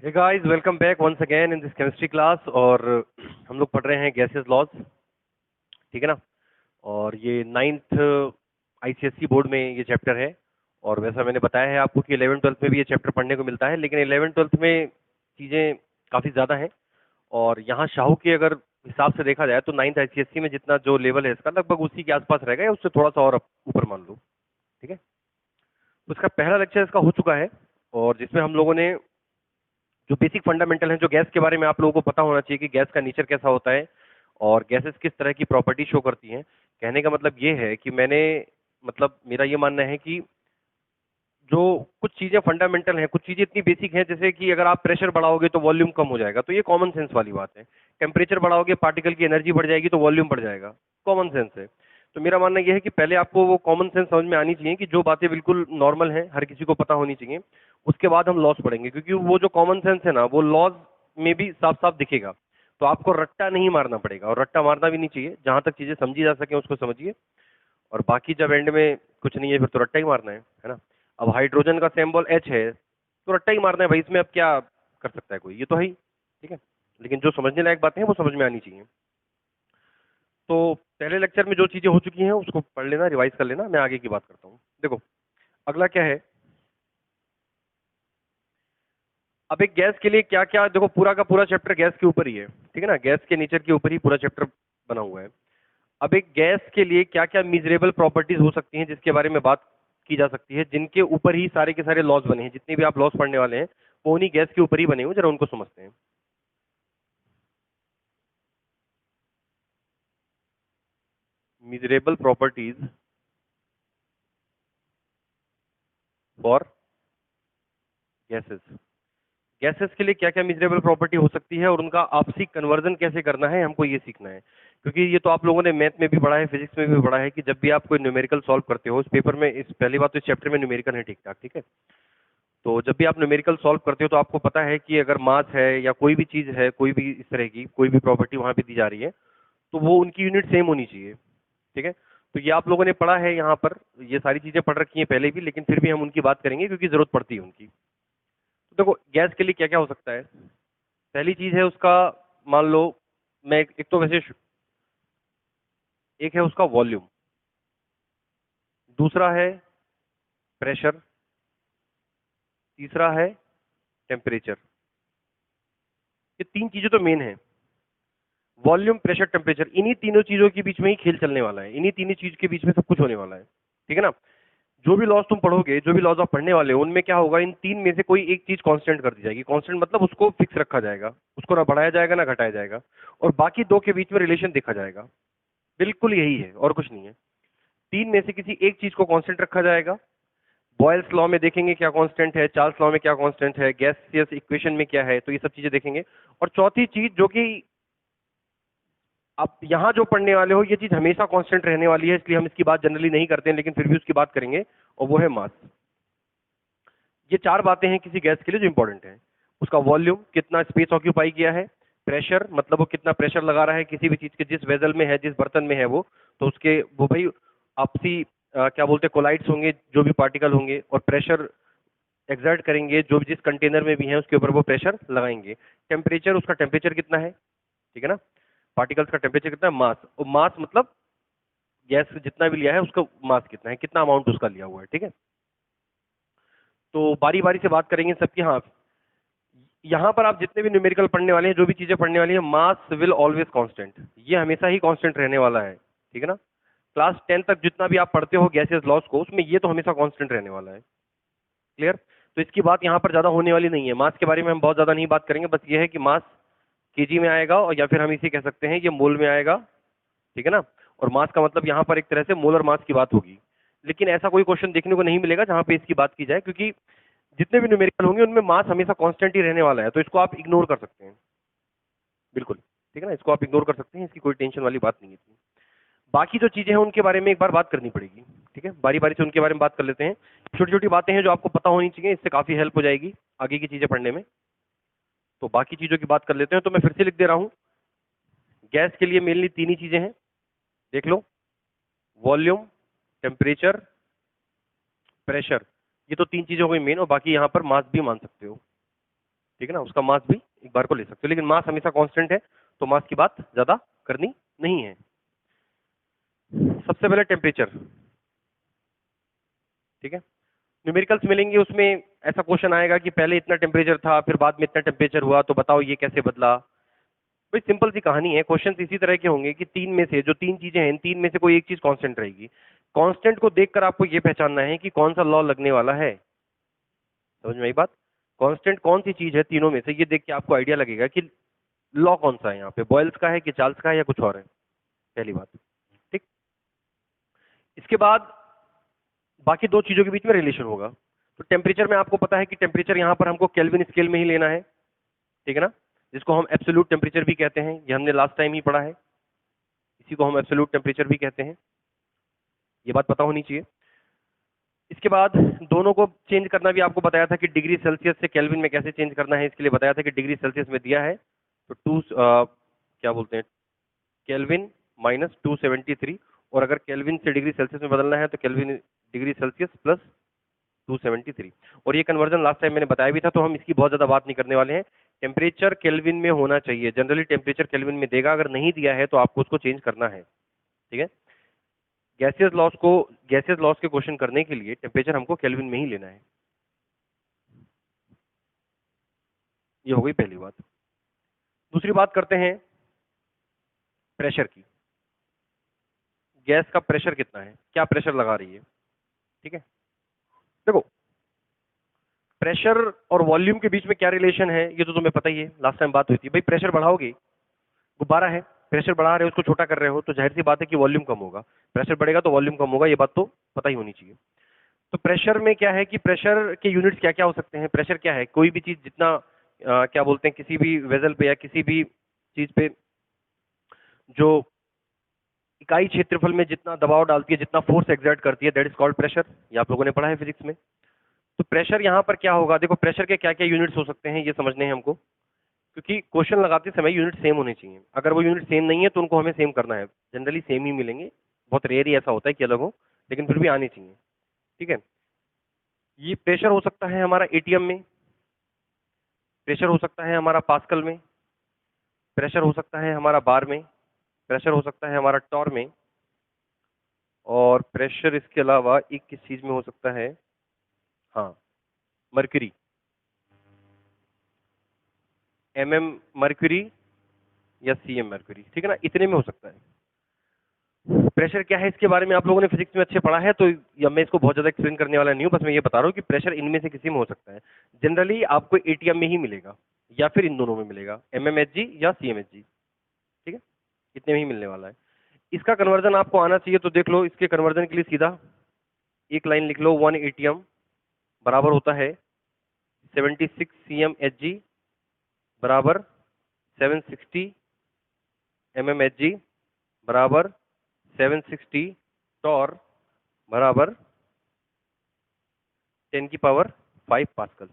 Hey guys, welcome back once again in this chemistry class। और हम लोग पढ़ रहे हैं गैसेस लॉज, ठीक है ना। और ये 9th आईसीएसई बोर्ड में ये चैप्टर है। और वैसा मैंने बताया है आपको कि 11th-12th में भी ये चैप्टर पढ़ने को मिलता है, लेकिन 11th-12th में चीज़ें काफ़ी ज़्यादा हैं। और यहाँ शाहू के अगर हिसाब से देखा जाए तो 9th आईसीएसई में जितना जो लेवल है इसका लगभग उसी के आसपास रहेगा या उससे थोड़ा सा और ऊपर मान लो, ठीक है। तो इसका पहला लेक्चर इसका हो चुका है और जिसमें हम लोगों ने जो बेसिक फंडामेंटल है, जो गैस के बारे में आप लोगों को पता होना चाहिए कि गैस का नेचर कैसा होता है और गैसेस किस तरह की प्रॉपर्टी शो करती हैं। कहने का मतलब ये है कि मेरा ये मानना है कि जो कुछ चीजें फंडामेंटल हैं, कुछ चीजें इतनी बेसिक हैं, जैसे कि अगर आप प्रेशर बढ़ाओगे तो वॉल्यूम कम हो जाएगा, तो ये कॉमन सेंस वाली बात है। टेम्परेचर बढ़ाओगे, पार्टिकल की एनर्जी बढ़ जाएगी तो वॉल्यूम बढ़ जाएगा, कॉमन सेंस है। तो मेरा मानना यह है कि पहले आपको वो कॉमन सेंस समझ में आनी चाहिए कि जो बातें बिल्कुल नॉर्मल हैं, हर किसी को पता होनी चाहिए। उसके बाद हम लॉज पढ़ेंगे, क्योंकि वो जो कॉमन सेंस है ना, वो लॉज में भी साफ साफ दिखेगा। तो आपको रट्टा नहीं मारना पड़ेगा, और रट्टा मारना भी नहीं चाहिए। जहां तक चीजें समझी जा सके उसको समझिए, और बाकी जब एंड में कुछ नहीं है फिर तो रट्टा ही मारना है ना। अब हाइड्रोजन का सिंबल H है तो रट्टा ही मारना है भाई, इसमें अब क्या कर सकता है कोई, ये तो है ही, ठीक है। लेकिन जो समझने लायक बातें हैं वो समझ में आनी चाहिए। तो पहले लेक्चर में जो चीजें हो चुकी हैं उसको पढ़ लेना, रिवाइज कर लेना, मैं आगे की बात करता हूँ। देखो अगला क्या है। अब एक गैस के लिए क्या क्या, देखो पूरा का पूरा चैप्टर गैस के ऊपर ही है, ठीक है ना। गैस के नेचर के ऊपर ही पूरा चैप्टर बना हुआ है। अब एक गैस के लिए क्या क्या मीजरेबल प्रॉपर्टीज हो सकती हैं जिसके बारे में बात की जा सकती है, जिनके ऊपर ही सारे के सारे लॉज बने हैं। जितने भी आप लॉज पढ़ने वाले हैं वो उन्हीं गैस के ऊपर ही बने हुए, जरा उनको समझते हैं। Measurable properties for gases. Gases के लिए क्या क्या मिजरेबल प्रॉपर्टी हो सकती है और उनका आपसी कन्वर्जन कैसे करना है, हमको ये सीखना है। क्योंकि ये तो आप लोगों ने मैथ में भी पढ़ा है, फिजिक्स में भी पढ़ा है कि जब भी आप कोई न्यूमेरिकल सॉल्व करते हो इस पेपर में, इस पहली बात तो इस चैप्टर में न्यूमेरिकल है, ठीक ठाक, ठीक है। तो जब भी आप न्यूमेरिकल सॉल्व करते हो तो आपको पता है कि अगर मास है या कोई भी चीज है, कोई भी इस तरह की कोई भी प्रॉपर्टी वहां पे दी जा रही है, तो वो उनकी यूनिट सेम होनी चाहिए, ठीक है। तो ये आप लोगों ने पढ़ा है यहाँ पर, ये सारी चीजें पढ़ रखी हैं पहले भी, लेकिन फिर भी हम उनकी बात करेंगे क्योंकि जरूरत पड़ती है उनकी। तो देखो गैस के लिए क्या क्या हो सकता है। पहली चीज है उसका, मान लो मैं एक तो वैसे एक है उसका वॉल्यूम, दूसरा है प्रेशर, तीसरा है टेम्परेचर। ये तीन चीजें तो मेन है, वॉल्यूम, प्रेशर, टेम्परेचर। इन्हीं तीनों चीजों के बीच में ही खेल चलने वाला है, इन्हीं तीनों चीज के बीच में सब कुछ होने वाला है, ठीक है ना। जो भी लॉज तुम पढ़ोगे, जो भी लॉज आप पढ़ने वाले हो, उनमें क्या होगा, इन तीन में से कोई एक चीज कांस्टेंट कर दी जाएगी। कांस्टेंट मतलब उसको फिक्स रखा जाएगा, उसको ना बढ़ाया जाएगा ना घटाया जाएगा, और बाकी दो के बीच में रिलेशन देखा जाएगा। बिल्कुल यही है और कुछ नहीं है। तीन में से किसी एक चीज को कांस्टेंट रखा जाएगा। बॉयल्स लॉ में देखेंगे क्या कांस्टेंट है, चार्ल्स लॉ में क्या कांस्टेंट है, गैसियस इक्वेशन में क्या है, तो ये सब चीजें देखेंगे। और चौथी चीज जो कि आप यहां जो पढ़ने वाले हो, ये चीज हमेशा कांस्टेंट रहने वाली है, इसलिए हम इसकी बात जनरली नहीं करते हैं, लेकिन फिर भी उसकी बात करेंगे, और वो है मास। ये चार बातें हैं किसी गैस के लिए जो इंपॉर्टेंट है। उसका वॉल्यूम, कितना स्पेस ऑक्यूपाई किया है। प्रेशर, मतलब वो कितना प्रेशर लगा रहा है किसी भी चीज के, जिस वेसल में है, जिस बर्तन में है वो, तो उसके वो भाई आपसी क्या बोलते हैं, कोलाइड्स होंगे, जो भी पार्टिकल होंगे, और प्रेशर एक्सर्ट करेंगे, जो जिस कंटेनर में भी है उसके ऊपर वो प्रेशर लगाएंगे। टेम्परेचर, उसका टेम्परेचर कितना है, ठीक है ना। पार्टिकल्स का टेम्परेचर कितना है, मास। और मास मतलब गैस जितना भी लिया है उसका मास कितना है, कितना अमाउंट उसका लिया हुआ है, ठीक है। तो बारी बारी से बात करेंगे सबकी। हाँ, यहाँ पर आप जितने भी न्यूमेरिकल पढ़ने वाले हैं, जो भी चीजें पढ़ने वाली है, मास विल ऑलवेज कांस्टेंट, ये हमेशा ही कांस्टेंट रहने वाला है, ठीक है ना। क्लास 10 तक जितना भी आप पढ़ते हो गैसेस लॉस को, उसमें ये तो हमेशा कांस्टेंट रहने वाला है, क्लियर। तो इसकी बात यहाँ पर ज्यादा होने वाली नहीं है। मास के बारे में हम बहुत ज्यादा नहीं बात करेंगे, बस ये है कि मास केजी में आएगा, और या फिर हम इसे कह सकते हैं ये मोल में आएगा, ठीक है ना। और मास का मतलब यहाँ पर एक तरह से मोलर मास की बात होगी। लेकिन ऐसा कोई क्वेश्चन देखने को नहीं मिलेगा जहां पे इसकी बात की जाए, क्योंकि जितने भी न्यूमेरिकल होंगे उनमें मास हमेशा कांस्टेंट ही रहने वाला है, तो इसको आप इग्नोर कर सकते हैं, बिल्कुल, ठीक है ना। इसको आप इग्नोर कर सकते हैं, इसकी कोई टेंशन वाली बात नहीं है। बाकी जो चीजें हैं उनके बारे में एक बार बात करनी पड़ेगी, ठीक है। बारी बारी से उनके बारे में बात कर लेते हैं। छोटी छोटी बातें हैं जो आपको पता होनी चाहिए, इससे काफी हेल्प हो जाएगी आगे की चीजें पढ़ने में। तो बाकी चीजों की बात कर लेते हैं। तो मैं फिर से लिख दे रहा हूं, गैस के लिए मेनली तीन ही चीजें हैं, देख लो। वॉल्यूम, टेम्परेचर, प्रेशर, ये तो तीन चीजें हो गई मेन, और बाकी यहां पर मास भी मान सकते हो। ठीक है ना, उसका मास भी एक बार को ले सकते हो, लेकिन मास हमेशा कांस्टेंट है तो मास की बात ज्यादा करनी नहीं है। सबसे पहले टेम्परेचर, ठीक है, न्यूमेरिकल्स मिलेंगे, उसमें ऐसा क्वेश्चन आएगा कि पहले इतना टेम्परेचर था फिर बाद में इतना टेम्परेचर हुआ, तो बताओ ये कैसे बदला। भाई सिंपल सी कहानी है, क्वेश्चन इसी तरह के होंगे कि तीन में से जो तीन चीजें हैं, इन तीन में से कोई एक चीज कांस्टेंट रहेगी। कांस्टेंट को देखकर आपको ये पहचानना है कि कौन सा लॉ लगने वाला है। समझ में आई बात? कांस्टेंट कौन सी चीज है तीनों में से, ये देख के आपको आइडिया लगेगा कि लॉ कौन सा है, यहाँ पे बॉयल्स का है कि चार्ल्स का है या कुछ और है, पहली बात। ठीक, इसके बाद बाकी दो चीजों के बीच में रिलेशन होगा। तो टेम्परेचर में आपको पता है कि टेम्परेचर यहाँ पर हमको केल्विन स्केल में ही लेना है, ठीक है ना, जिसको हम एब्सोल्यूट टेम्परेचर भी कहते हैं, ये हमने लास्ट टाइम ही पढ़ा है, इसी को हम एब्सोल्यूट टेम्परेचर भी कहते हैं, ये बात पता होनी चाहिए। इसके बाद दोनों को चेंज करना भी आपको बताया था कि डिग्री सेल्सियस से केल्विन में कैसे चेंज करना है, इसके लिए बताया था कि डिग्री सेल्सियस में दिया है तो क्या बोलते हैं, केल्विन माइनस 273, और अगर केल्विन से डिग्री सेल्सियस में बदलना है तो केल्विन डिग्री सेल्सियस प्लस 273। और ये कन्वर्जन लास्ट टाइम मैंने बताया भी था, तो हम इसकी बहुत ज्यादा बात नहीं करने वाले हैं। टेम्परेचर केल्विन में होना चाहिए, जनरली टेम्परेचर केल्विन में देगा, अगर नहीं दिया है तो आपको उसको चेंज करना है, ठीक है। गैसियस लॉस के क्वेश्चन करने के लिए टेम्परेचर हमको केल्विन में ही लेना है। ये हो गई पहली बात। दूसरी बात करते हैं प्रेशर की। गैस का प्रेशर कितना है, क्या प्रेशर लगा रही है, ठीक है। देखो, प्रेशर और वॉल्यूम के बीच में क्या रिलेशन है ये तो तुम्हें पता ही है, लास्ट टाइम बात हुई थी। भाई प्रेशर बढ़ाओगे, गुब्बारा है, प्रेशर बढ़ा रहे हो, उसको छोटा कर रहे हो, तो जाहिर सी बात है कि वॉल्यूम कम होगा। प्रेशर बढ़ेगा तो वॉल्यूम कम होगा, ये बात तो पता ही होनी चाहिए। तो प्रेशर में क्या है कि प्रेशर के यूनिट्स क्या क्या हो सकते हैं। प्रेशर क्या है, कोई भी चीज जितना क्या बोलते हैं, किसी भी वेसल पे या किसी भी चीज पे जो इकाई क्षेत्रफल में जितना दबाव डालती है, जितना फोर्स एक्सर्ट करती है, दैट इज कॉल्ड प्रेशर। ये आप लोगों ने पढ़ा है फिजिक्स में। तो प्रेशर यहाँ पर क्या होगा, देखो प्रेशर के क्या क्या यूनिट्स हो सकते हैं ये समझने हैं हमको, क्योंकि क्वेश्चन लगाते समय यूनिट सेम होने चाहिए। अगर वो यूनिट सेम नहीं है तो उनको हमें सेम करना है, जनरली सेम ही मिलेंगे, बहुत रेयर ही ऐसा होता है कि अलग हो, लेकिन फिर भी आनी चाहिए, ठीक है। ये प्रेशर हो सकता है हमारा एटीएम में, प्रेशर हो सकता है हमारा पास्कल में, प्रेशर हो सकता है हमारा बार में, प्रेशर हो सकता है हमारा टॉर में, और प्रेशर इसके अलावा एक किस चीज में हो सकता है, हाँ, मर्क्यूरी, मर्क्यूरी या मर्क्यूरी, ठीक है ना, इतने में हो सकता है। प्रेशर क्या है इसके बारे में आप लोगों ने फिजिक्स में अच्छे पढ़ा है, तो या मैं इसको बहुत ज्यादा एक्सप्लेन करने वाला नहीं हूं, बस मैं ये बता रहा हूं कि प्रेशर इनमें से किसी में हो सकता है। जनरली आपको एटीएम में ही मिलेगा या फिर इन दोनों में मिलेगा, एमएमएचजी या सीएमएचजी, ठीक है, इतने में ही मिलने वाला है। इसका कन्वर्जन आपको आना चाहिए, तो देख लो, इसके कन्वर्जन के लिए सीधा एक लाइन लिख लो, 1 एटीएम बराबर होता है 76 सीएमएचजी बराबर 760 एमएमएचजी बराबर 760 टॉर बराबर 10 की पावर 5 पास्कल।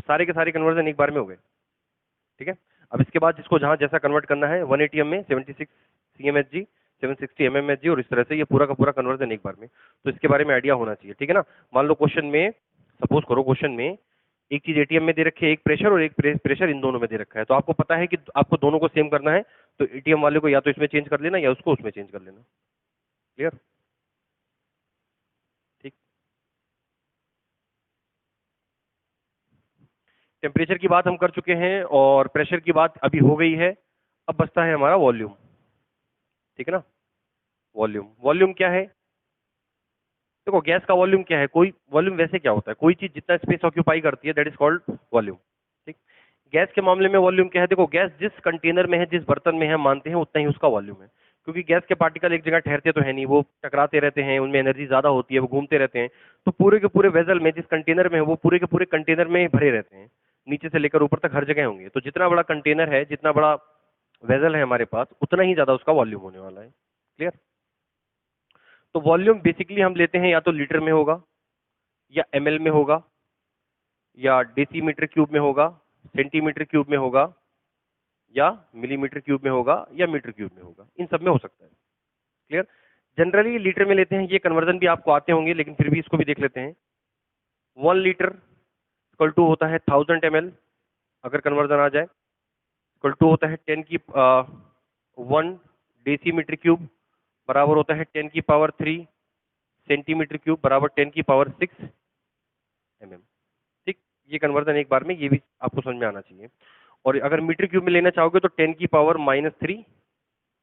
सारे के सारे कन्वर्जन एक बार में हो गए, ठीक है। अब इसके बाद जिसको जहां जैसा कन्वर्ट करना है, 1 एटीएम में 76 सीएमएचजी, 760 एमएमएचजी, और इस तरह से ये पूरा का पूरा कन्वर्जन एक बार में, तो इसके बारे में आइडिया होना चाहिए, ठीक है ना। मान लो क्वेश्चन में, सपोज करो क्वेश्चन में एक चीज एटीएम में दे रखी है, एक प्रेशर और एक प्रेशर इन दोनों में दे रखा है, तो आपको पता है कि आपको दोनों को सेम करना है, तो एटीएम वाले को या तो इसमें चेंज कर लेना या उसको उसमें चेंज कर लेना, क्लियर, ठीक। टेम्परेचर की बात हम कर चुके हैं और प्रेशर की बात अभी हो गई है। अब बचता है हमारा वॉल्यूम, ठीक है ना। वॉल्यूम, वॉल्यूम क्या है, देखो गैस का वॉल्यूम क्या है, कोई वॉल्यूम वैसे क्या होता है, कोई चीज जितना स्पेस ऑक्यूपाई करती है, दैट इज कॉल्ड वॉल्यूम, ठीक। गैस के मामले में वॉल्यूम क्या है, देखो गैस जिस कंटेनर में है, जिस बर्तन में है, मानते हैं उतना ही उसका वॉल्यूम है, क्योंकि गैस के पार्टिकल एक जगह ठहरते तो है नहीं, वो टकराते रहते हैं, उनमें एनर्जी ज्यादा होती है, वो घूमते रहते हैं, तो पूरे के पूरे वेजल में, जिस कंटेनर में है, वो पूरे के पूरे कंटेनर में भरे रहते हैं, नीचे से लेकर ऊपर तक हर जगह होंगे। तो जितना बड़ा कंटेनर है, जितना बड़ा वेजल है हमारे पास, उतना ही ज्यादा उसका वॉल्यूम होने वाला है, क्लियर। तो वॉल्यूम बेसिकली हम लेते हैं या तो लीटर में होगा, या एमएल में होगा, या डेसीमीटर क्यूब में होगा, सेंटीमीटर क्यूब में होगा, या मिलीमीटर क्यूब में होगा, या मीटर क्यूब में होगा, इन सब में हो सकता है, क्लियर। जनरली लीटर में लेते हैं, ये कन्वर्जन भी आपको आते होंगे, लेकिन फिर भी इसको भी देख लेते हैं। 1 लीटर इक्वल टू होता है 1000 ml, अगर कन्वर्जन आ जाए, इक्वल टू होता है 10 की 1 डेसीमीटर क्यूब बराबर होता है 10 की पावर 3 सेंटीमीटर क्यूब बराबर 10 की पावर 6 mm। ठीक, ये कन्वर्जन एक बार में, ये भी आपको समझ में आना चाहिए। और अगर मीटर क्यूब में लेना चाहोगे तो 10 की पावर -3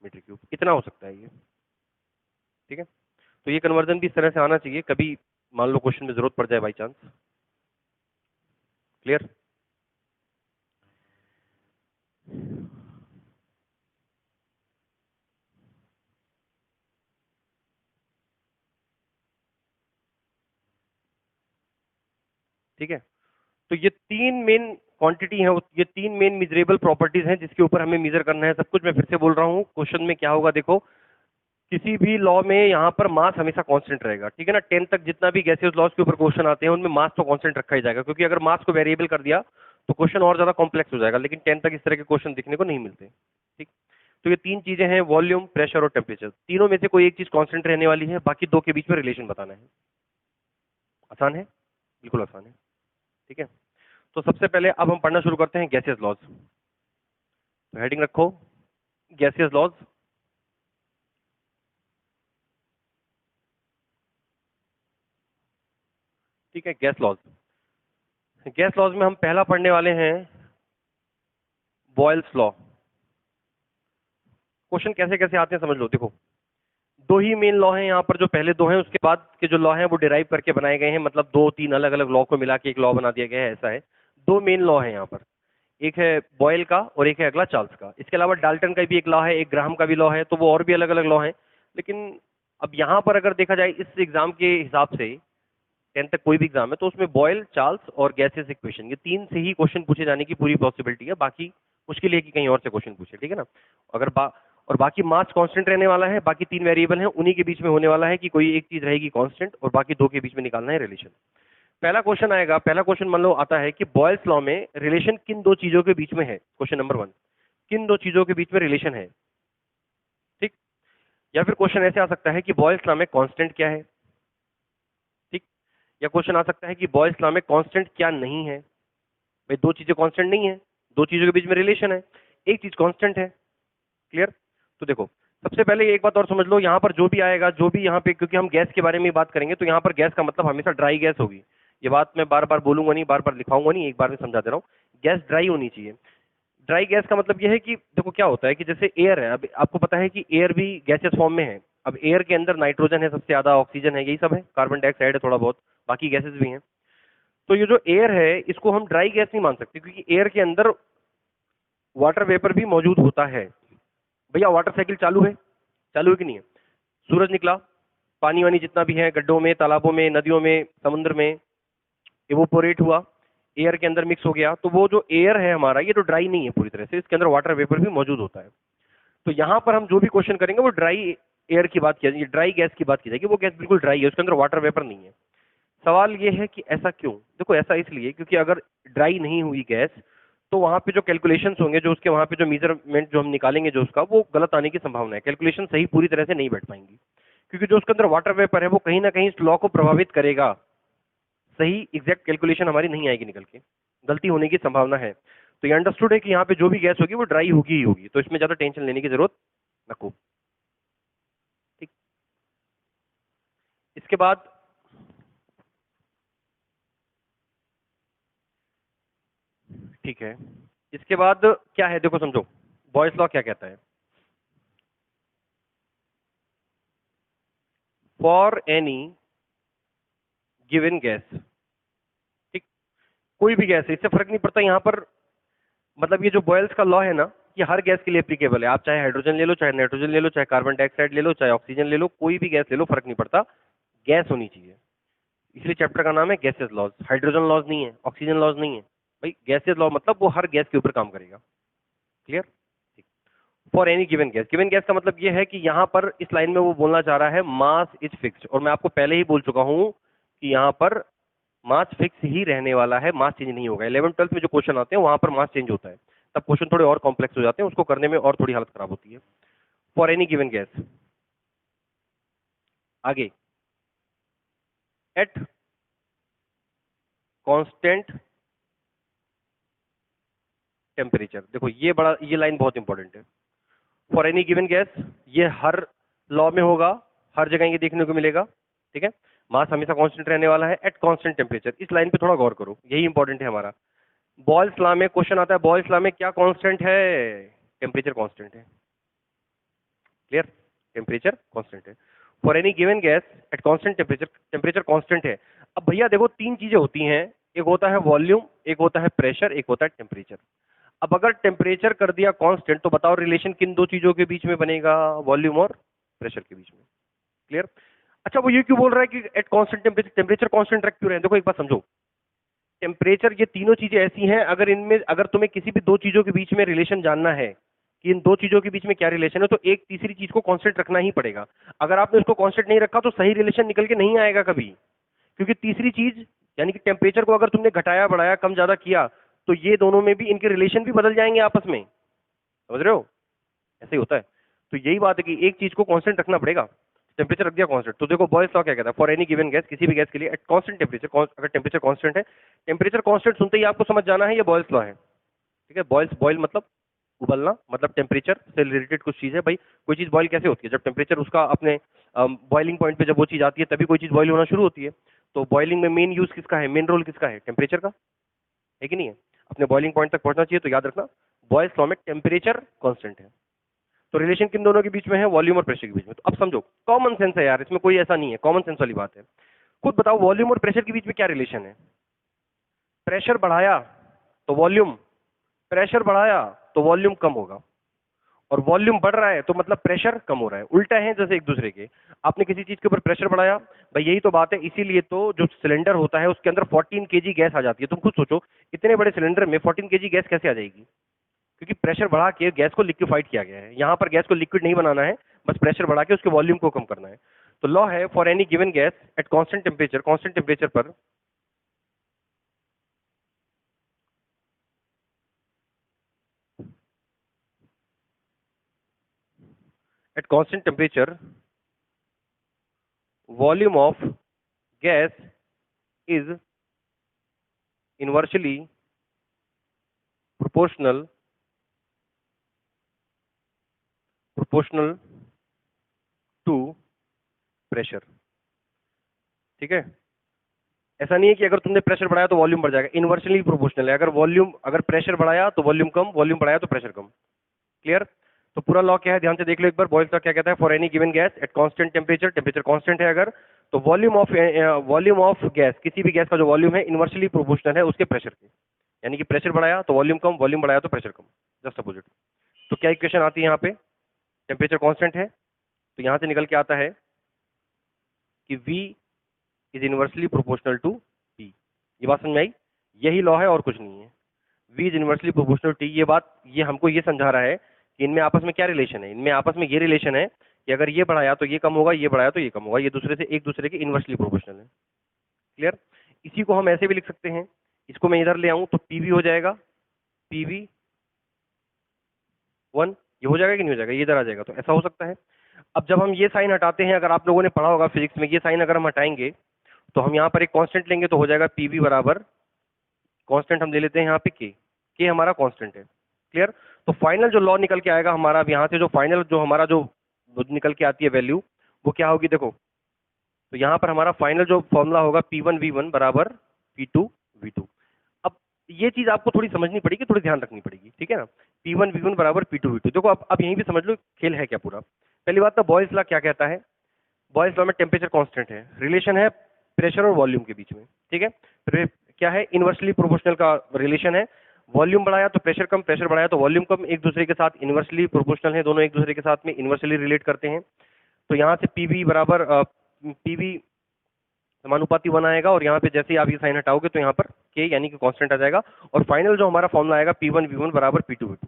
मीटर क्यूब, इतना हो सकता है ये। ठीक है, तो ये कन्वर्जन भी इस तरह से आना चाहिए, कभी मान लो क्वेश्चन में जरूरत पड़ जाए बाई चांस। क्लियर? ठीक है, तो ये तीन मेन क्वांटिटी है, ये तीन मेन मेजरेबल प्रॉपर्टीज हैं जिसके ऊपर हमें मेजर करना है सब कुछ। मैं फिर से बोल रहा हूँ, क्वेश्चन में क्या होगा देखो, किसी भी लॉ में यहाँ पर मास हमेशा कांस्टेंट रहेगा। ठीक है ना, 10 तक जितना भी गैसेस लॉज के ऊपर क्वेश्चन आते हैं उनमें मास तो कांस्टेंट रखा ही जाएगा, क्योंकि अगर मास को वेरिएबल कर दिया तो क्वेश्चन और ज्यादा कॉम्प्लेक्स हो जाएगा, लेकिन 10 तक इस तरह के क्वेश्चन दिखने को नहीं मिलते। ठीक, तो ये तीन चीजें हैं, वॉल्यूम, प्रेशर और टेम्परेचर। तीनों में से कोई एक चीज कांस्टेंट रहने वाली है, बाकी दो के बीच में रिलेशन बताना है। आसान है, बिल्कुल आसान है। ठीक है, तो सबसे पहले अब हम पढ़ना शुरू करते हैं गैसेस लॉज। तो हेडिंग रखो गैसेस लॉज। ठीक है, गैस लॉज। गैस लॉज में हम पहला पढ़ने वाले हैं बॉयल्स लॉ। क्वेश्चन कैसे कैसे आते हैं समझ लो। देखो, दो ही मेन लॉ हैं यहाँ पर, जो पहले दो हैं उसके बाद के जो लॉ हैं वो डिराइव करके बनाए गए हैं, मतलब दो तीन अलग अलग लॉ को मिला के एक लॉ बना दिया गया है, ऐसा है। दो मेन लॉ हैं यहाँ पर, एक है बॉयल का और एक है अगला चार्ल्स का। इसके अलावा डाल्टन का भी एक लॉ है, एक ग्राहम का भी लॉ है, तो वो और भी अलग अलग लॉ हैं। लेकिन अब यहाँ पर अगर देखा जाए इस एग्जाम के हिसाब से, 10 तक कोई भी एग्जाम है तो उसमें बॉयल, चार्ल्स और गैसेस इक्वेशन, ये तीन से ही क्वेश्चन पूछे जाने की पूरी पॉसिबिलिटी है। बाकी मुश्किल है कि कहीं और से क्वेश्चन पूछे। ठीक है ना, अगर और बाकी मास कांस्टेंट रहने वाला है, बाकी तीन वेरिएबल हैं, उन्हीं के बीच में होने वाला है कि कोई एक चीज रहेगी कांस्टेंट और बाकी दो के बीच में निकालना है रिलेशन। पहला क्वेश्चन आएगा, पहला क्वेश्चन मान लो आता है कि बॉयल्स लॉ में रिलेशन किन दो चीजों के बीच में है। क्वेश्चन नंबर 1, किन दो चीजों के बीच में रिलेशन है। ठीक, या फिर क्वेश्चन ऐसे आ सकता है कि बॉयल्स लॉ में कांस्टेंट क्या है। ठीक, या क्वेश्चन आ सकता है कि बॉयल्स लॉ में कांस्टेंट क्या नहीं है। भाई दो चीजें कांस्टेंट नहीं है, दो चीजों के बीच में रिलेशन है, एक चीज कांस्टेंट है। क्लियर? तो देखो, सबसे पहले एक बात और समझ लो, यहाँ पर जो भी आएगा, जो भी यहाँ पे, क्योंकि हम गैस के बारे में बात करेंगे तो यहाँ पर गैस का मतलब हमेशा ड्राई गैस होगी। ये बात मैं बार बार बोलूंगा नहीं, बार बार लिखाऊंगा नहीं, एक बार में समझा दे रहा हूँ, गैस ड्राई होनी चाहिए। ड्राई गैस का मतलब यह है कि देखो क्या होता है कि जैसे एयर है, अब आपको पता है कि एयर भी गैसेस फॉर्म में है। अब एयर के अंदर नाइट्रोजन है सबसे ज्यादा, ऑक्सीजन है, यही सब है, कार्बन डाइऑक्साइड है थोड़ा बहुत, बाकी गैसेस भी हैं। तो ये जो एयर है इसको हम ड्राई गैस नहीं मान सकते, क्योंकि एयर के अंदर वाटर वेपर भी मौजूद होता है। भैया वाटर साइकिल चालू है, चालू है कि नहीं है? सूरज निकला, पानी वानी जितना भी है गड्ढों में, तालाबों में, नदियों में, समुद्र में, इवोपोरेट हुआ, एयर के अंदर मिक्स हो गया, तो वो जो एयर है हमारा ये तो ड्राई नहीं है पूरी तरह से, इसके अंदर वाटर वेपर भी मौजूद होता है। तो यहाँ पर हम जो भी क्वेश्चन करेंगे वो ड्राई एयर की बात की जाएगी, ड्राई गैस की बात की जाएगी। वो गैस बिल्कुल ड्राई है, उसके अंदर वाटर वेपर नहीं है। सवाल ये है कि ऐसा क्यों? देखो ऐसा इसलिए क्योंकि अगर ड्राई नहीं हुई गैस तो वहां पे जो कैलकुलेशंस होंगे, जो उसके वहां पे जो मेजरमेंट जो हम निकालेंगे जो उसका, वो गलत आने की संभावना है। कैलकुलेशन सही पूरी तरह से नहीं बैठ पाएंगी, क्योंकि जो उसके अंदर वाटर वेपर है वो कहीं ना कहीं इस लॉ को प्रभावित करेगा। सही एग्जैक्ट कैलकुलेशन हमारी नहीं आएगी निकल के, गलती होने की संभावना है। तो ये अंडरस्टूड है कि यहाँ पे जो भी गैस होगी वो ड्राई होगी ही होगी, तो इसमें ज्यादा टेंशन लेने की जरूरत नको। ठीक, इसके बाद ठीक है, इसके बाद क्या है देखो समझो, बॉयस लॉ क्या कहता है। फॉर एनी गिवन गैस, ठीक, कोई भी गैस है, इससे फर्क नहीं पड़ता यहाँ पर, मतलब ये जो बॉयल्स का लॉ है ना, ये हर गैस के लिए एप्लीकेबल है। आप चाहे हाइड्रोजन ले लो, चाहे नाइट्रोजन ले लो, चाहे कार्बन डाइऑक्साइड ले लो, चाहे ऑक्सीजन ले लो, कोई भी गैस ले लो, फर्क नहीं पड़ता, गैस होनी चाहिए। इसलिए चैप्टर का नाम है गैसेस लॉज। हाइड्रोजन लॉज नहीं है, ऑक्सीजन लॉज नहीं है, भाई गैसेस लॉ मतलब वो हर गैस के ऊपर काम करेगा। Clear? For any given gas, given gas का मतलब ये है कि यहाँ पर इस लाइन में वो बोलना चाह रहा है मास इज फिक्स्ड, और मैं आपको पहले ही बोल चुका हूं कि यहाँ पर मास फिक्स ही रहने वाला है, मास चेंज नहीं होगा। 11 12 में जो क्वेश्चन आते हैं वहां पर मास चेंज होता है, तब क्वेश्चन थोड़े और कॉम्प्लेक्स हो जाते हैं, उसको करने में और थोड़ी हालत खराब होती है। फॉर एनी गिवन गैस, आगे, एट कांस्टेंट टेम्परेचर। देखो ये लाइन बहुत इंपॉर्टेंट है। फॉर एनी गिवन गैस, ये हर लॉ में होगा, हर जगह ये देखने को मिलेगा, ठीक है। मास हमेशा कांस्टेंट रहने वाला है एट कांस्टेंट टेम्परेचर। इस लाइन पे थोड़ा गौर करो, यही इंपॉर्टेंट है हमारा। बॉयल्स लॉ में क्वेश्चन आता है, बॉयल्स लॉ में क्या कांस्टेंट है? टेम्परेचर कांस्टेंट है। क्लियर? टेम्परेचर कांस्टेंट है for any given gas at constant temperature, temperature constant है। अब भैया देखो, तीन चीजें होती हैं, एक होता है वॉल्यूम, एक होता है प्रेशर, एक होता है टेम्परेचर। अब अगर टेम्परेचर कर दिया कांस्टेंट, तो बताओ रिलेशन किन दो चीजों के बीच में बनेगा? वॉल्यूम और प्रेशर के बीच में। क्लियर? अच्छा, वो ये क्यों बोल रहा है कि at constant temperature temperature constant रख क्यों रहे हैं? देखो एक बात समझो, टेम्परेचर, ये तीनों चीजें ऐसी हैं, अगर तुम्हें किसी भी दो चीजों के बीच में रिलेशन जानना है कि इन दो चीजों के बीच में क्या रिलेशन है, तो एक तीसरी चीज को कांस्टेंट रखना ही पड़ेगा। अगर आपने उसको कांस्टेंट नहीं रखा तो सही रिलेशन निकल के नहीं आएगा कभी, क्योंकि तीसरी चीज यानी कि टेम्परेचर को अगर तुमने घटाया बढ़ाया कम ज्यादा किया, तो ये दोनों में भी इनके रिलेशन भी बदल जाएंगे आपस में। समझ रहे हो? ऐसे ही होता है। तो यही बात है कि एक चीज को कांस्टेंट रखना पड़ेगा। टेम्परेचर रख दिया कांस्टेंट, तो देखो बॉयल्स लॉ क्या कहता है? फॉर एनी गिवन गैस, किसी भी गैस के लिए एट कांस्टेंट टेम्परेचर, अगर टेम्परेचर कांस्टेंट है, टेम्परेचर कांस्टेंट सुनते ही आपको समझ जाना है ये बॉयल्स लॉ है। ठीक है? बॉयल मतलब उबलना, मतलब टेम्परेचर से रिलेटेड कुछ चीज है। भाई कोई चीज बॉयल कैसे होती है? जब टेम्परेचर उसका अपने बॉइलिंग पॉइंट पे जब वो चीज आती है, तभी कोई चीज बॉयल होना शुरू होती है। तो बॉइलिंग में मेन यूज किसका है, मेन रोल किसका है? टेम्परेचर का, है कि नहीं है? अपने बॉइलिंग पॉइंट तक पहुंचना चाहिए, तो याद रखना बॉयल्स लॉ में टेम्परेचर कांस्टेंट है। तो रिलेशन किन दोनों के बीच में है? वॉल्यूम और प्रेशर के बीच में। तो अब समझो, कॉमन सेंस है यार, इसमें कोई ऐसा नहीं है, कॉमन सेंस वाली बात है। खुद बताओ, वॉल्यूम और प्रेशर के बीच में क्या रिलेशन है? प्रेशर बढ़ाया तो वॉल्यूम, प्रेशर बढ़ाया तो वॉल्यूम कम होगा, और वॉल्यूम बढ़ रहा है तो मतलब प्रेशर कम हो रहा है। उल्टा है जैसे एक दूसरे के। आपने किसी चीज के ऊपर प्रेशर बढ़ाया, भाई यही तो बात है। इसीलिए तो जो सिलेंडर होता है उसके अंदर 14 केजी गैस आ जाती है। तुम खुद सोचो, इतने बड़े सिलेंडर में 14 केजी गैस कैसे आ जाएगी? क्योंकि प्रेशर बढ़ा के गैस को लिक्विफाइड किया गया है। यहाँ पर गैस को लिक्विड नहीं बनाना है, बस प्रेशर बढ़ा के उसके वॉल्यूम को कम करना है। तो लॉ है, for any given gas at constant temperature, constant temperature पर at constant temperature volume of gas is inversely proportional to pressure। ठीक है? ऐसा नहीं है कि अगर तुमने प्रेशर बढ़ाया तो वॉल्यूम बढ़ जाएगा, इनवर्सली प्रोपोर्शनल है। अगर प्रेशर बढ़ाया तो वॉल्यूम कम, वॉल्यूम बढ़ाया तो प्रेशर कम। क्लियर? तो पूरा लॉ क्या है, ध्यान से देख लो एक बार। बॉयल्स लॉ क्या कहता है? For any given gas at constant temperature, temperature constant है अगर, तो वॉल्यूम ऑफ गैस, किसी भी गैस का जो वॉल्यूम है, इनवर्सली प्रोपोर्शनल है उसके प्रेशर के। यानी कि प्रेशर बढ़ाया तो वॉल्यूम कम, वॉल्यूम बढ़ाया तो प्रेशर कम, जस्ट अपोजिट। तो क्या इक्वेशन आती है यहाँ पे? टेम्परेचर कांस्टेंट है, तो यहाँ से निकल के आता है कि V is inversely proportional to T। ये बात समझ में आई? यही लॉ है और कुछ नहीं है। V is inversely proportional to T। ये हमको ये समझा रहा है कि इनमें आपस में क्या रिलेशन है। इनमें आपस में ये रिलेशन है कि अगर ये बढ़ाया तो ये कम होगा, ये बढ़ाया तो ये कम होगा। ये एक दूसरे के इनवर्सली प्रोपोर्शनल है। क्लियर? इसी को हम ऐसे भी लिख सकते हैं, इसको मैं इधर ले आऊं तो PV हो जाएगा, PV 1, ये हो जाएगा कि नहीं हो जाएगा? ये इधर आ जाएगा, तो ऐसा हो सकता है। अब जब हम ये साइन हटाते हैं, अगर आप लोगों ने पढ़ा होगा फिजिक्स में, ये साइन अगर हम हटाएंगे तो हम यहाँ पर एक कांस्टेंट लेंगे, तो हो जाएगा PV बराबर, कांस्टेंट हम ले लेते हैं यहाँ पे K हमारा कांस्टेंट है। क्लियर? तो फाइनल जो लॉ निकल के आएगा हमारा, अब यहाँ से जो फाइनल जो हमारा जो निकल के आती है वैल्यू, वो क्या होगी? देखो, तो यहाँ पर हमारा फाइनल जो फॉर्मूला होगा P1V1 बराबर P2V2। अब ये चीज आपको थोड़ी समझनी पड़ेगी, थोड़ी ध्यान रखनी पड़ेगी, ठीक है ना? P1V1 बराबर P2V2। देखो अब यहीं भी समझ लो खेल है क्या पूरा। पहली बात तो बॉयल्स लॉ क्या कहता है? बॉयल्स लॉ में टेम्परेचर कांस्टेंट है, रिलेशन है प्रेशर और वॉल्यूम के बीच में। ठीक है? क्या है? इनवर्सली प्रोपोर्शनल का रिलेशन है। वॉल्यूम बढ़ाया तो प्रेशर कम, प्रेशर बढ़ाया तो वॉल्यूम कम, एक दूसरे के साथ इनवर्सली प्रोपोर्शनल है, दोनों एक दूसरे के साथ में इनवर्सली रिलेट करते हैं। तो यहाँ से PV बराबर PV समानुपाती 1 आएगा, और यहाँ पे जैसे ही आप ये साइन हटाओगे तो यहाँ पर K यानी कि कांस्टेंट आ जाएगा, और फाइनल जो हमारा फॉर्मूला आएगा P1V1 बराबर P2V2।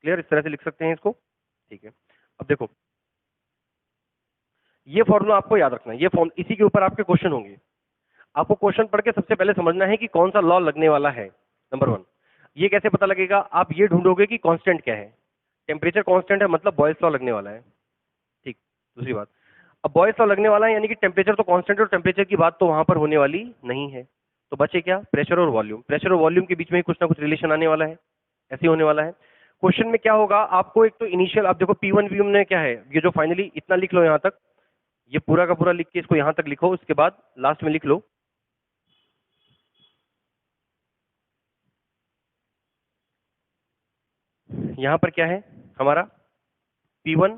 क्लियर? इस तरह से लिख सकते हैं इसको। ठीक है? अब देखो, ये फॉर्मूला आपको याद रखना है, इसी के ऊपर आपके क्वेश्चन होंगे। आपको क्वेश्चन पढ़ के सबसे पहले समझना है कि कौन सा लॉ लगने वाला है। नंबर 1, ये कैसे पता लगेगा? आप ये ढूंढोगे कि कांस्टेंट क्या है। टेम्परेचर कांस्टेंट है, मतलब बॉयल्स लॉ लगने वाला है। ठीक। दूसरी बात, अब बॉयल्स लॉ लगने वाला है यानी कि टेम्परेचर तो कांस्टेंट है, और टेम्परेचर की बात तो वहां पर होने वाली नहीं है। तो बचे क्या? प्रेशर और वॉल्यूम। प्रेशर और वॉल्यूम के बीच में ही कुछ ना कुछ रिलेशन आने वाला है। ऐसे ही होने वाला है। क्वेश्चन में क्या होगा, आपको एक तो इनिशियल, आप देखो P1 V1 में क्या है, ये जो फाइनली इतना लिख लो यहाँ तक, ये पूरा का पूरा लिख के इसको यहाँ तक लिखो, उसके बाद लास्ट में लिख लो यहाँ पर क्या है हमारा P1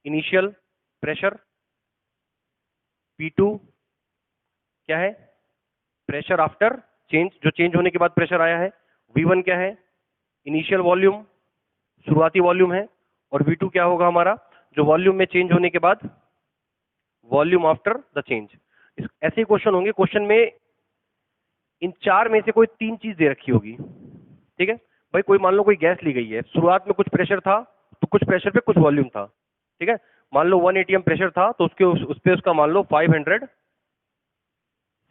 इनिशियल प्रेशर, P2 क्या है प्रेशर आफ्टर चेंज, जो चेंज होने के बाद प्रेशर आया है, V1 क्या है इनिशियल वॉल्यूम, शुरुआती वॉल्यूम है, और V2 क्या होगा हमारा जो वॉल्यूम में चेंज होने के बाद वॉल्यूम आफ्टर द चेंज। ऐसे ही क्वेश्चन होंगे। क्वेश्चन में इन चार में से कोई तीन चीज दे रखी होगी, ठीक है भाई। कोई मान लो कोई गैस ली गई है, शुरुआत में कुछ प्रेशर था, तो कुछ प्रेशर पे कुछ वॉल्यूम था, ठीक है। मान लो 1 atm प्रेशर था, तो उसके उस पे उसका मान लो 500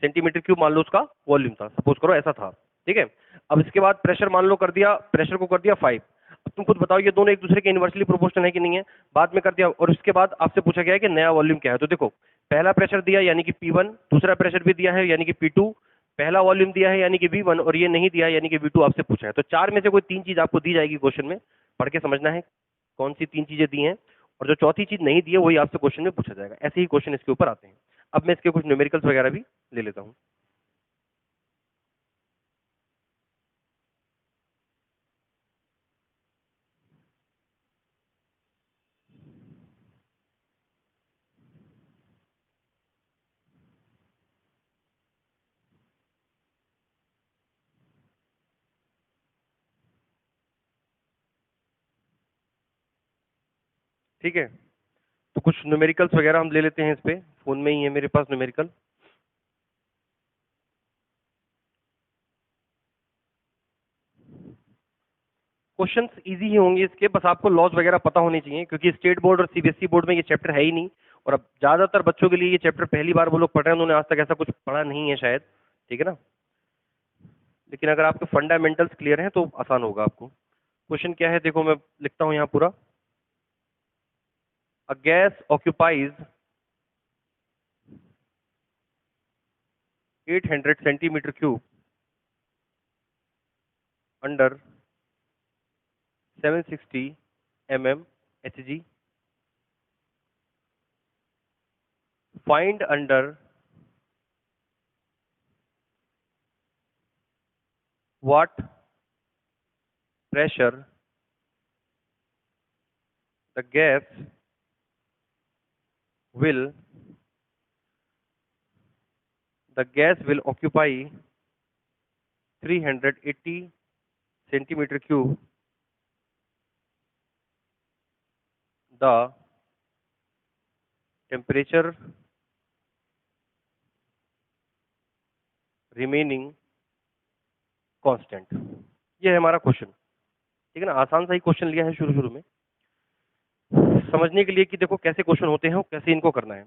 सेंटीमीटर क्यूब मान लो उसका वॉल्यूम था, सपोज करो ऐसा था, ठीक है। अब इसके बाद प्रेशर मान लो कर दिया, प्रेशर को कर दिया 5। अब तुम खुद बताओ ये दोनों एक दूसरे के इनवर्सली प्रोपोर्शनल है कि नहीं है, बाद में कर दिया। और उसके बाद आपसे पूछा गया है कि नया वॉल्यूम क्या है, तो देखो पहला प्रेशर दिया यानी कि P1, दूसरा प्रेशर भी दिया है यानी कि P2, पहला वॉल्यूम दिया है यानी कि V1, और ये नहीं दिया है यानी कि V2 आपसे पूछा है। तो चार में से कोई तीन चीज आपको दी जाएगी क्वेश्चन में, पढ़ के समझना है कौन सी तीन चीजें दी हैं, और जो चौथी चीज नहीं दी है वही आपसे क्वेश्चन में पूछा जाएगा। ऐसे ही क्वेश्चन इसके ऊपर आते हैं। अब मैं इसके कुछ न्यूमेरिकल्स वगैरह भी ले लेता हूँ। ठीक है, तो कुछ न्यूमेरिकल्स वगैरह हम ले लेते हैं। इस पे फोन में ही है मेरे पास न्यूमेरिकल। क्वेश्चंस इजी ही होंगे इसके, बस आपको लॉज वगैरह पता होने चाहिए, क्योंकि स्टेट बोर्ड और सीबीएसई बोर्ड में ये चैप्टर है ही नहीं, और अब ज्यादातर बच्चों के लिए ये चैप्टर पहली बार वो लोग पढ़ रहे हैं, उन्होंने आज तक ऐसा कुछ पढ़ा नहीं है शायद, ठीक है ना। लेकिन अगर आपके फंडामेंटल्स क्लियर हैं तो आसान होगा आपको। क्वेश्चन क्या है देखो, मैं लिखता हूं यहाँ पूरा। A gas occupies 800 centimetre cube under 760 mm Hg. Find under what pressure the gas will occupy 380 centimeter cube. The temperature remaining constant. ये है हमारा क्वेश्चन, ठीक है ना। आसान सा ही क्वेश्चन लिया है शुरू शुरू में, समझने के लिए कि देखो कैसे क्वेश्चन होते हैं और कैसे इनको करना है।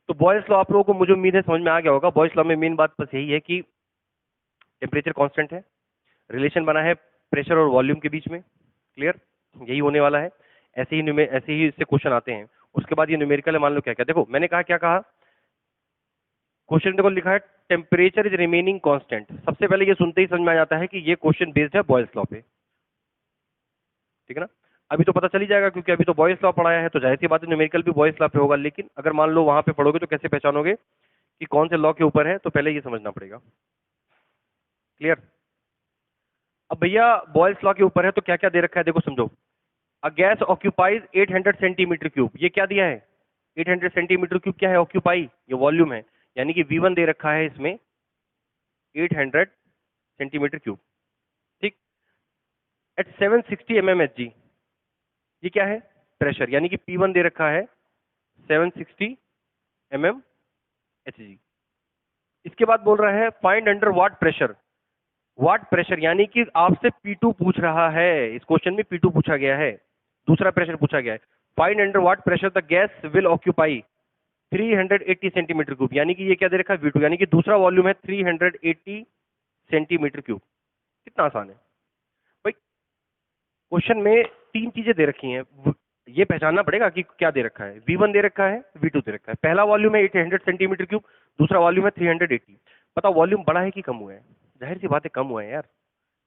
तो बॉयल्स लॉ आप लोगों को मुझे उम्मीद है समझ में आ गया होगा। बॉयल्स लॉ में मेन बात बस यही है कि टेम्परेचर कांस्टेंट है, रिलेशन बना है प्रेशर और वॉल्यूम के बीच में, क्लियर, यही होने वाला है। ऐसे ही इससे क्वेश्चन आते हैं। उसके बाद ये न्यूमेरिकल है, मान लो क्या क्या, देखो मैंने कहा क्या कहा, क्वेश्चन देखो लिखा है टेम्परेचर इज रिमेनिंग कांस्टेंट। सबसे पहले ये सुनते ही समझ में आ जाता है कि ये क्वेश्चन बेस्ड है बॉयल्स लॉ पे, ठीक है ना। अभी तो पता चल ही जाएगा क्योंकि अभी तो बॉयल्स लॉ पढ़ाया है, तो जाहिर सी बात है न्यूमेरिकल भी बॉयल्स लॉ पे होगा। लेकिन अगर मान लो वहां पे पढ़ोगे तो कैसे पहचानोगे कि कौन से लॉ के ऊपर है, तो पहले ये समझना पड़ेगा, क्लियर। अब भैया बॉयल्स लॉ के ऊपर है तो क्या क्या दे रखा है देखो समझो। A gas occupies 800 centimetre cube, ये क्या दिया है 800 सेंटीमीटर क्यूब, क्या है ऑक्यूपाई, ये वॉल्यूम है, यानी कि V1 दे रखा है इसमें 800 सेंटीमीटर क्यूब, ठीक। एट 760 mm Hg, ये क्या है प्रेशर, यानी कि P1 दे रखा है 760 mm Hg। इसके बाद बोल रहा है find under what pressure, what pressure यानी कि आपसे P2 पूछ रहा है, इस क्वेश्चन में P2 पूछा गया है, दूसरा प्रेशर पूछा गया है। Find under what pressure the gas will occupy 380 centimetre cube, यानी कि ये क्या दे रखा है V2, यानी कि दूसरा वॉल्यूम है 380 सेंटीमीटर क्यूब। कितना आसान है भाई। क्वेश्चन में तीन चीजें दे रखी हैं, ये पहचानना पड़ेगा कि क्या दे रखा है। V1 दे रखा है, V2 दे रखा है। पहला वॉल्यूम है 800 सेंटीमीटर क्यूब, दूसरा वॉल्यूम है 380। पता वॉल्यूम बड़ा है कि कम हुआ है, जाहिर सी बात है कम हुआ है यार,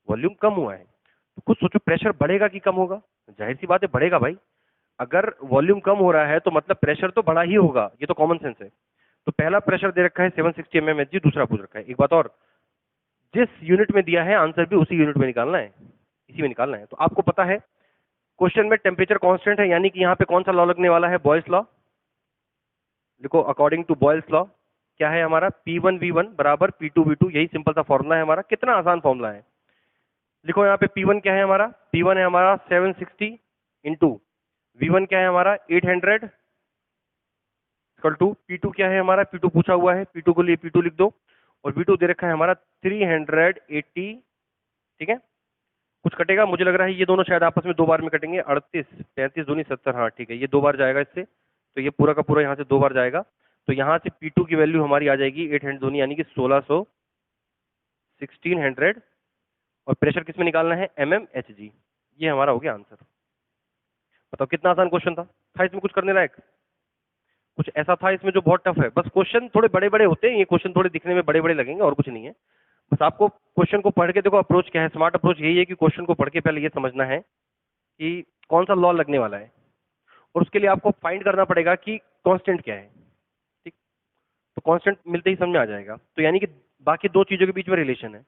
वॉल्यूम कम हुआ है। तो कुछ सोचो, प्रेशर बढ़ेगा कि कम होगा? जाहिर सी बात है बढ़ेगा भाई। अगर वॉल्यूम कम हो रहा है तो मतलब प्रेशर तो बढ़ा ही होगा, ये तो कॉमन सेंस है। तो पहला प्रेशर दे रखा है 760 mmHg, दूसरा पूछ रखा है। एक बात और, जिस यूनिट में दिया है आंसर भी उसी यूनिट में निकालना है, इसी में निकालना है। तो आपको पता है क्वेश्चन में टेम्परेचर कांस्टेंट है, यानी कि यहाँ पे कौन सा लॉ लगने वाला है? Boyle's law. देखो अकॉर्डिंग टू बॉयल्स लॉ क्या है हमारा? P1V1 बराबर P2V2, यही सिंपल सा फॉर्मूला है हमारा। कितना आसान फॉर्मूला है। लिखो यहाँ पे P1 क्या है हमारा? P1 है हमारा 760 इंटू V1 क्या है हमारा 800 इक्वल टू P2 क्या है हमारा? P2 पूछा हुआ है, P2 को लिए P2 लिख दो, और V2 दे रखा है हमारा 380। ठीक है, कुछ कटेगा? मुझे लग रहा है ये दोनों शायद आपस में दो बार में कटेंगे। 38 35 दूनी 70, हाँ ठीक है, ये दो बार जाएगा इससे, तो ये पूरा का पूरा यहाँ से दो बार जाएगा। तो यहाँ से P2 की वैल्यू हमारी आ जाएगी 800 दूनी यानी कि 1600 1600, और प्रेशर किस में निकालना है? mmHg। ये हमारा हो गया आंसर। बताओ कितना आसान क्वेश्चन था इसमें कुछ करने लायक? कुछ ऐसा था इसमें जो बहुत टफ है? बस क्वेश्चन थोड़े बड़े बड़े होते हैं, ये क्वेश्चन थोड़े दिखने में बड़े बड़े लगेंगे और कुछ नहीं है। बस आपको क्वेश्चन को पढ़ के देखो, अप्रोच क्या है, स्मार्ट अप्रोच यही है कि क्वेश्चन को पढ़ के पहले ये समझना है कि कौन सा लॉ लगने वाला है, और उसके लिए आपको फाइंड करना पड़ेगा कि कांस्टेंट क्या है। ठीक, तो कांस्टेंट मिलते ही समझ में आ जाएगा। तो यानी कि बाकी दो चीजों के बीच में रिलेशन है।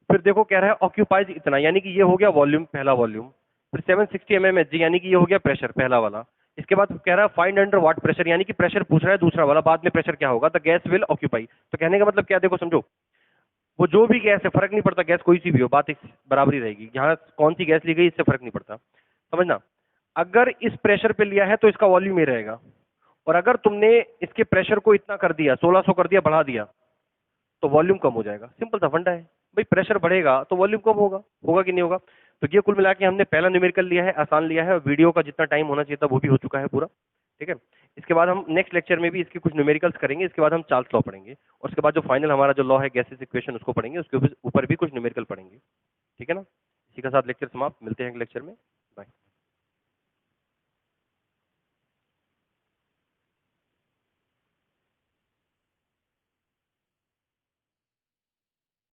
फिर देखो कह रहा है ऑक्यूपाइज इतना, यानी कि ये हो गया वॉल्यूम, पहला वॉल्यूम। फिर 760 mmHg यानी कि ये हो गया प्रेशर, पहला वाला। इसके बाद कह रहा है फाइंड अंडर व्हाट प्रेशर, यानी कि प्रेशर पूछ रहा है दूसरा वाला, बाद में प्रेशर क्या होगा? The gas will occupy. तो कहने का मतलब क्या, देखो समझो, वो जो भी गैस है, फर्क नहीं पड़ता गैस कोई सी भी हो, बात एक बराबरी रहेगी। यहाँ कौन सी गैस ली गई इससे फर्क नहीं पड़ता, समझना। अगर इस प्रेशर पे लिया है तो इसका वॉल्यूम ही रहेगा, और अगर तुमने इसके प्रेशर को इतना कर दिया, 1600 कर दिया, बढ़ा दिया, तो वॉल्यूम कम हो जाएगा। सिंपल सा फंडा है भाई, प्रेशर बढ़ेगा तो वॉल्यूम कम होगा, होगा कि नहीं होगा? तो ये कुल मिला के हमने पहला न्यूमेरिकल लिया है, आसान लिया है, और वीडियो का जितना टाइम होना चाहिए था वो भी हो चुका है पूरा। ठीक है, इसके बाद हम नेक्स्ट लेक्चर में भी इसके कुछ न्यूमेरिकल्स करेंगे, इसके बाद हम चार्ल्स लॉ पढ़ेंगे, और उसके बाद जो फाइनल हमारा जो लॉ है गैसेस इक्वेशन उसको पढ़ेंगे, उसके ऊपर भी कुछ न्यूमेरिकल पढ़ेंगे। ठीक है ना, इसी के साथ लेक्चर समाप्त, मिलते हैं अगले लेक्चर में, बाय।